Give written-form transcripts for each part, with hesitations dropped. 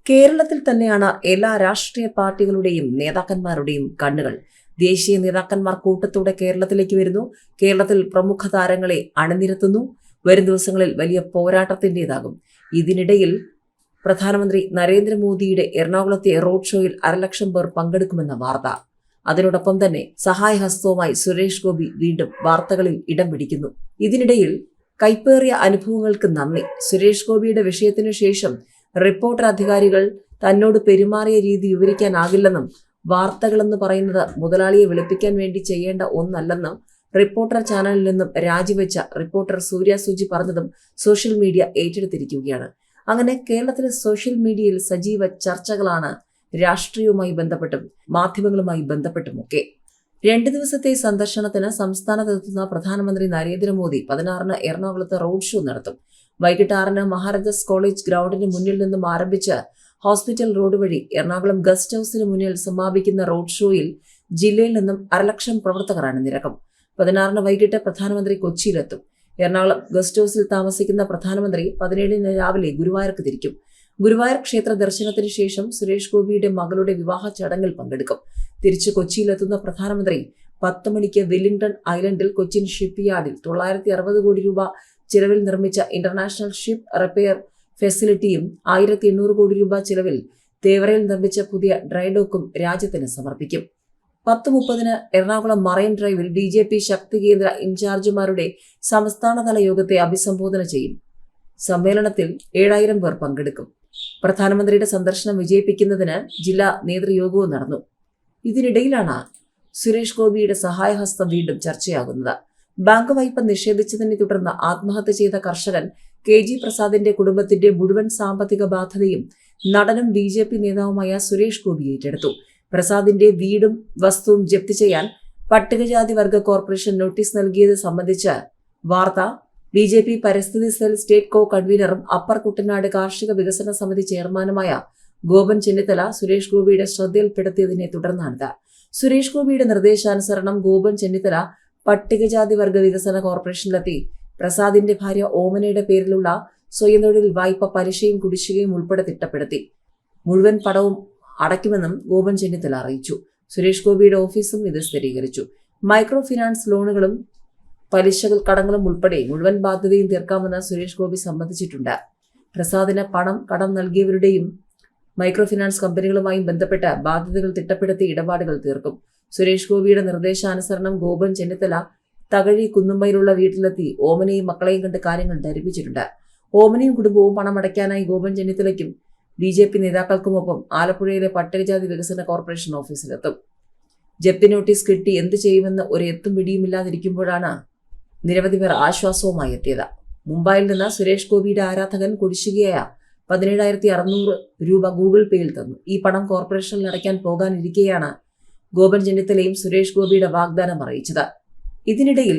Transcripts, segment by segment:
കേരളത്തിൽ തന്നെയാണ് എല്ലാ രാഷ്ട്രീയ പാർട്ടികളുടെയും നേതാക്കന്മാരുടെയും കണ്ണുകൾ. ദേശീയ നേതാക്കന്മാർ കൂട്ടത്തോടെ കേരളത്തിലേക്ക് വരുന്നു. കേരളത്തിൽ പ്രമുഖ താരങ്ങളെ അണിനിരത്തുന്നു. വരും ദിവസങ്ങളിൽ വലിയ പോരാട്ടത്തിൻ്റെതാകും. ഇതിനിടയിൽ പ്രധാനമന്ത്രി നരേന്ദ്രമോദിയുടെ എറണാകുളത്തെ റോഡ് ഷോയിൽ 1,00,000 പേർ പങ്കെടുക്കുമെന്ന വാർത്ത. അതിനോടൊപ്പം തന്നെ സഹായഹസ്തവുമായി സുരേഷ് ഗോപി വീണ്ടും വാർത്തകളിൽ ഇടം പിടിക്കുന്നു. ഇതിനിടയിൽ കൈപ്പേറിയ അനുഭവങ്ങൾക്ക് നന്ദി. സുരേഷ് ഗോപിയുടെ വിഷയത്തിനു ശേഷം റിപ്പോർട്ടർ അധികാരികൾ തന്നോട് പെരുമാറിയ രീതി വിവരിക്കാനാകില്ലെന്നും വാർത്തകളെന്ന് പറയുന്നത് മുതലാളിയെ വെളുപ്പിക്കാൻ വേണ്ടി ചെയ്യേണ്ട ഒന്നല്ലെന്നും റിപ്പോർട്ടർ ചാനലിൽ നിന്നും രാജിവെച്ച റിപ്പോർട്ടർ സൂര്യ സുജി പറഞ്ഞതും സോഷ്യൽ മീഡിയ ഏറ്റെടുത്തിരിക്കുകയാണ്. അങ്ങനെ കേരളത്തിലെ സോഷ്യൽ മീഡിയയിൽ സജീവ ചർച്ചകളാണ് രാഷ്ട്രീയവുമായി ബന്ധപ്പെട്ടും മാധ്യമങ്ങളുമായി ബന്ധപ്പെട്ടുമൊക്കെ. 2 ദിവസത്തെ സന്ദർശനത്തിന് സംസ്ഥാനത്തെത്തുന്ന പ്രധാനമന്ത്രി നരേന്ദ്രമോദി 16-ന് എറണാകുളത്ത് റോഡ് ഷോ നടത്തും. വൈകിട്ട് 6-ന് മഹാരാജാസ് കോളേജ് ഗ്രൗണ്ടിന് മുന്നിൽ നിന്നും ആരംഭിച്ച് ഹോസ്പിറ്റൽ റോഡ് വഴി എറണാകുളം ഗസ്റ്റ് ഹൌസിന് മുന്നിൽ സമാപിക്കുന്ന റോഡ് ഷോയിൽ ജില്ലയിൽ നിന്നും 1,00,000 പ്രവർത്തകർ അണിനിരക്കും. 16-ന് വൈകിട്ട് പ്രധാനമന്ത്രി കൊച്ചിയിലെത്തും. എറണാകുളം ഗസ്റ്റ് ഹൌസിൽ താമസിക്കുന്ന പ്രധാനമന്ത്രി 17-ന് രാവിലെ ഗുരുവായൂർക്ക് തിരിക്കും. ഗുരുവായൂർ ക്ഷേത്ര ദർശനത്തിന് ശേഷം സുരേഷ് ഗോപിയുടെ മകളുടെ വിവാഹ ചടങ്ങിൽ പങ്കെടുക്കും. തിരിച്ച് കൊച്ചിയിലെത്തുന്ന പ്രധാനമന്ത്രി 10 മണിക്ക് വെല്ലിംഗ്ടൺ ഐലൻഡിൽ കൊച്ചിൻ ഷിപ്പ്യാർഡിൽ 960 കോടി രൂപ ചിലവിൽ നിർമ്മിച്ച ഇന്റർനാഷണൽ ഷിപ്പ് റിപ്പയർ ഫെസിലിറ്റിയും 1,800 കോടി രൂപ ചിലവിൽ തേവരയിൽ നിർമ്മിച്ച പുതിയ ഡ്രൈഡോക്കും രാജ്യത്തിന് സമർപ്പിക്കും. 10:30-ന് എറണാകുളം മറൈൻ ഡ്രൈവിൽ BJP ശക്തി കേന്ദ്ര ഇൻചാർജുമാരുടെ സംസ്ഥാനതല യോഗത്തെ അഭിസംബോധന ചെയ്യും. സമ്മേളനത്തിൽ 7,000 പേർ പങ്കെടുക്കും. പ്രധാനമന്ത്രിയുടെ സന്ദർശനം വിജയിപ്പിക്കുന്നതിന് ജില്ലാ നേതൃയോഗവും നടന്നു. ഇതിനിടയിലാണ് സുരേഷ് ഗോപിയുടെ സഹായഹസ്തം വീണ്ടും ചർച്ചയാകുന്നത്. ബാങ്ക് വായ്പ നിഷേധിച്ചതിനെ തുടർന്ന് ആത്മഹത്യ ചെയ്ത കർഷകൻ KG പ്രസാദിന്റെ കുടുംബത്തിന്റെ മുഴുവൻ സാമ്പത്തിക ബാധ്യതയും നടനും BJP നേതാവുമായ സുരേഷ് ഗോപി ഏറ്റെടുത്തു. പ്രസാദിന്റെ വീടും വസ്തുവും ജപ്തി ചെയ്യാൻ പട്ടികജാതി വർഗ കോർപ്പറേഷൻ നോട്ടീസ് നൽകിയത് സംബന്ധിച്ച് വാർത്ത BJP പരിസ്ഥിതി സെൽ സ്റ്റേറ്റ് കോ കൺവീനറും അപ്പർ കുട്ടനാട് കാർഷിക വികസന സമിതി ചെയർമാനുമായ ഗോപൻ ചെന്നിത്തല സുരേഷ് ഗോപിയുടെ ശ്രദ്ധയിൽപ്പെടുത്തിയതിനെ തുടർന്നാണിത്. സുരേഷ് ഗോപിയുടെ നിർദ്ദേശാനുസരണം ഗോപൻ ചെന്നിത്തല പട്ടികജാതി വർഗ വികസന കോർപ്പറേഷനിലെത്തി പ്രസാദിന്റെ ഭാര്യ ഓമനയുടെ പേരിലുള്ള സ്വയം തൊഴിൽ വായ്പ പലിശയും കുടിശ്ശികയും ഉൾപ്പെടെ തിട്ടപ്പെടുത്തി. മുഴുവൻ പണവും അടയ്ക്കുമെന്നും ഗോപൻ ചെന്നിത്തല അറിയിച്ചു. സുരേഷ് ഗോപിയുടെ ഓഫീസും ഇത് സ്ഥിരീകരിച്ചു. മൈക്രോ ഫിനാൻസ് ലോണുകളും പലിശകൾ കടങ്ങളും ഉൾപ്പെടെ മുഴുവൻ ബാധ്യതയും തീർക്കാമെന്ന് സുരേഷ് ഗോപി സമ്മതിച്ചിട്ടുണ്ട്. പ്രസാദിന് പണം കടം നൽകിയവരുടെയും മൈക്രോ ഫിനാൻസ് കമ്പനികളുമായും ബന്ധപ്പെട്ട ബാധ്യതകൾ തിട്ടപ്പെടുത്തി ഇടപാടുകൾ തീർക്കും. സുരേഷ് ഗോപിയുടെ നിർദ്ദേശാനുസരണം ഗോപൻ ചെന്നിത്തല തകഴി കുന്നുമ്പയിലുള്ള വീട്ടിലെത്തി ഓമനയും മക്കളെയും കണ്ട് കാര്യങ്ങൾ ധരിപ്പിച്ചിട്ടുണ്ട്. ഓമനയും കുടുംബവും പണമടയ്ക്കാനായി ഗോപൻ ചെന്നിത്തലയ്ക്കും BJP നേതാക്കൾക്കുമൊപ്പം ആലപ്പുഴയിലെ പട്ടികജാതി വികസന കോർപ്പറേഷൻ ഓഫീസിലെത്തും. ജപ്തി നോട്ടീസ് കിട്ടി എന്ത് ചെയ്യുമെന്ന് ഒരു എത്തും പിടിയുമില്ലാതിരിക്കുമ്പോഴാണ് നിരവധി പേർ ആശ്വാസവുമായി എത്തിയത്. മുംബൈയിൽ നിന്ന് സുരേഷ് ഗോപിയുടെ ആരാധകൻ കുടിശ്ശികയായ 17,600 രൂപ ഗൂഗിൾ പേയിൽ തന്നു. ഈ പണം കോർപ്പറേഷനിൽ അടയ്ക്കാൻ പോകാനിരിക്കെയാണ് ഗോപൻ ചെന്നിത്തലയും സുരേഷ് ഗോപിയുടെ വാഗ്ദാനം അറിയിച്ചത്. ഇതിനിടയിൽ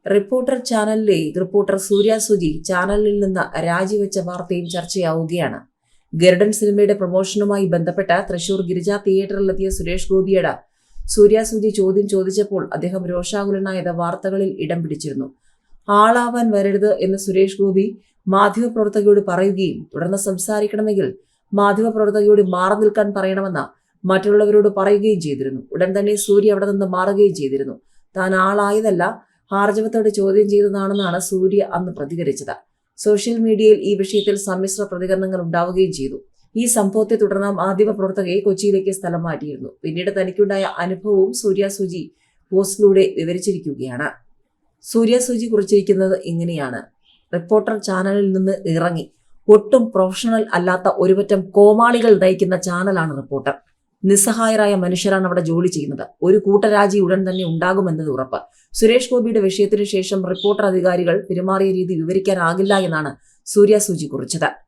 റിപ്പോർട്ടർ ചാനലിലെ റിപ്പോർട്ടർ സൂര്യ സുജി ചാനലിൽ നിന്ന് രാജിവെച്ച വാർത്തയും ചർച്ചയാവുകയാണ്. ഗരുഡൻ സിനിമയുടെ പ്രൊമോഷനുമായി ബന്ധപ്പെട്ട തൃശൂർ ഗിരിജ തിയേറ്ററിലെത്തിയ സുരേഷ് ഗോപിയുടെ സൂര്യ സുജി ചോദ്യം ചോദിച്ചപ്പോൾ അദ്ദേഹം രോഷാകുലനായത് വാർത്തകളിൽ ഇടം പിടിച്ചിരുന്നു. ആളാവാൻ വരരുത് എന്ന് സുരേഷ് ഗോപി മാധ്യമപ്രവർത്തകയോട് പറയുകയും തുടർന്ന് സംസാരിക്കണമെങ്കിൽ മാധ്യമപ്രവർത്തകയോട് മാറി നിൽക്കാൻ പറയണമെന്ന് മറ്റുള്ളവരോട് പറയുകയും ചെയ്തിരുന്നു. ഉടൻ തന്നെ സൂര്യ അവിടെ നിന്ന് മാറുകയും ചെയ്തിരുന്നു. താൻ ആളായതല്ല, ആർജവത്തോടെ ചോദ്യം ചെയ്തതാണെന്നാണ് സൂര്യ അന്ന് പ്രതികരിച്ചത്. സോഷ്യൽ മീഡിയയിൽ ഈ വിഷയത്തിൽ സമ്മിശ്ര പ്രതികരണങ്ങൾ ഉണ്ടാവുകയും ചെയ്തു. ഈ സംഭവത്തെ തുടർന്ന് മാധ്യമപ്രവർത്തകയെ കൊച്ചിയിലേക്ക് സ്ഥലം മാറ്റിയിരുന്നു. പിന്നീട് തനിക്കുണ്ടായ അനുഭവവും സൂര്യ സുജി പോസ്റ്റിലൂടെ വിവരിച്ചിരിക്കുകയാണ്. സൂര്യ സുജി കുറിച്ചിരിക്കുന്നത് ഇങ്ങനെയാണ്: റിപ്പോർട്ടർ ചാനലിൽ നിന്ന് ഇറങ്ങി ഒട്ടും പ്രൊഫഷണൽ അല്ലാത്ത ഒരുപറ്റം കോമാളികൾ നയിക്കുന്ന ചാനലാണ് റിപ്പോർട്ടർ. നിസ്സഹായരായ മനുഷ്യരാണ് അവിടെ ജോലി ചെയ്യുന്നത്. ഒരു കൂട്ടരാജി ഉടൻ തന്നെ ഉണ്ടാകുമെന്നത് ഉറപ്പ്. സുരേഷ് ഗോപിയുടെ വിഷയത്തിനു ശേഷം റിപ്പോർട്ടർ അധികാരികൾ പെരുമാറിയ രീതി വിവരിക്കാനാകില്ല എന്നാണ് സൂര്യ സുജി കുറിച്ചത്.